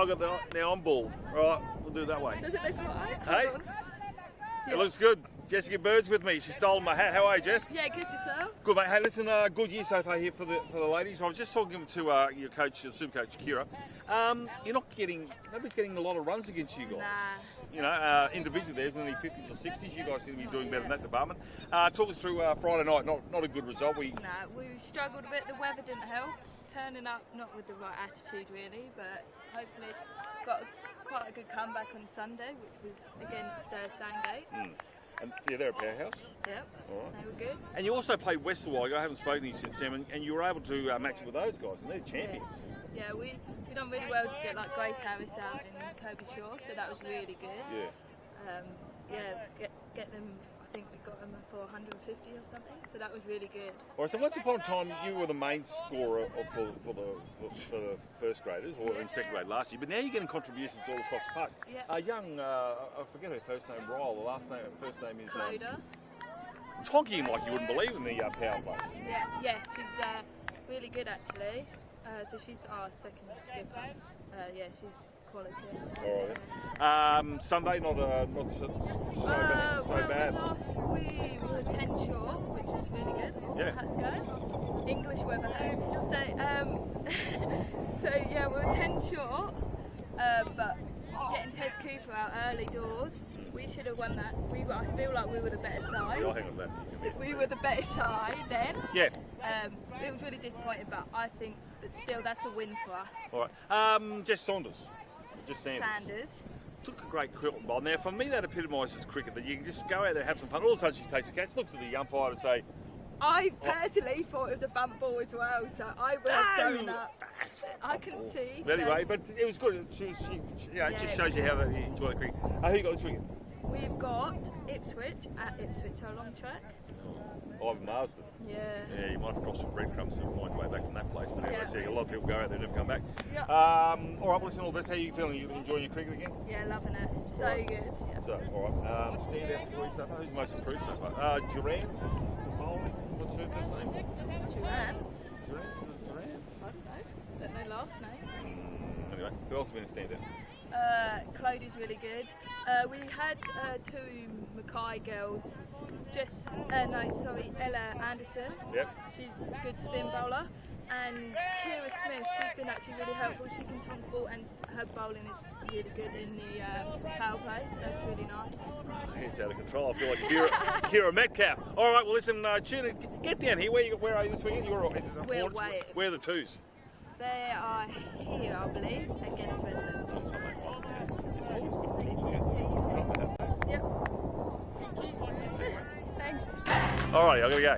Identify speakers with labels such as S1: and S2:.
S1: I got the. Now I'm bald. All right, we'll do it that way.
S2: Does it look alright?
S1: Hey?
S2: Hold on.
S1: It looks good. Jessica Bird's with me. She stole my hat. How are you, Jess?
S2: Yeah, good yourself.
S1: Good, mate. Hey, listen, good year so far here for the ladies. I was just talking to your coach, your super coach, Kira. Nobody's getting a lot of runs against you guys.
S2: Nah.
S1: You know, individually, there's only 50s or 60s. You guys seem to be doing better in that department. Talk us through Friday night. Not a good result.
S2: We struggled a bit. The weather didn't help. Turning up, not with the right attitude really, but hopefully got quite a good comeback on Sunday, which was against Sandgate.
S1: And yeah, they're a powerhouse.
S2: Yep,
S1: All right.
S2: They were good.
S1: And you also played West a while ago. I haven't spoken to you since then, and you were able to match it with those guys, and they're champions.
S2: Yeah, we done really well to get like Grace Harris out and Kobe Shaw, so that was really good.
S1: Yeah.
S2: Get them. I think we got them for 150 or something, so that was really good.
S1: All right, so once upon a time you were the main scorer for the first graders, or in second grade last year, but now you're getting contributions all across the park.
S2: Yeah.
S1: Young, I forget her first name, Ryle, first name is...
S2: Cloda.
S1: Tonking like you wouldn't believe in the power plays.
S2: Yeah, she's really good actually. So she's our second skipper. She's quality.
S1: All right. Sunday, not so bad.
S2: We were 10 short, which was really good.
S1: Yeah.
S2: Had to go. English weather home. So we were 10 short, but getting Tess Cooper out early doors, we should have won that. I feel like we were the better side.
S1: Yeah, I'll hang on that.
S2: We were the better side then.
S1: Yeah.
S2: It was really disappointing, but I think that still that's a win for us.
S1: All right. Jess Saunders.
S2: Sanders.
S1: Took a great cricket ball. Now, for me, that epitomises cricket, that you can just go out there, have some fun. All of a sudden, she takes a catch, looks at the umpire and say,
S2: I personally thought it was a bump ball as well, so I was going up. I can see.
S1: But anyway, but it was good. It just shows you how they enjoy the cricket. Who you got this weekend?
S2: We've got Ipswich at Ipswich, so long track.
S1: I've Marsden.
S2: Yeah.
S1: Yeah, you might have dropped some breadcrumbs to find your way back from that place. But anyway,
S2: Yeah.
S1: a lot of people go out there and never come back.
S2: Yeah.
S1: All right, well, listen, all the best. How are you feeling? You enjoying your cricket again?
S2: Yeah, loving it. So
S1: Right.
S2: good. Yeah.
S1: So, all right. Standouts for you so far? Who's the most improved so far? Durant's bowling. What's her first name?
S2: Durant.
S1: Durant?
S2: I don't know last names.
S1: Anyway, who else has been a standout?
S2: Clody's really good. We had two Mackay girls. Ella Anderson.
S1: Yep.
S2: She's a good spin bowler. And Kira Smith, she's been actually really helpful. She can tonk the ball and her bowling is really good in the power plays. That's really nice.
S1: It's out of control. I feel like Kira Metcalf. All right, well, listen, Tuna, get down here. Where are you this weekend? You're
S2: We're away.
S1: Where are the twos?
S2: They are here, I believe, against Redlands. Yep.
S1: All right, I've got to go.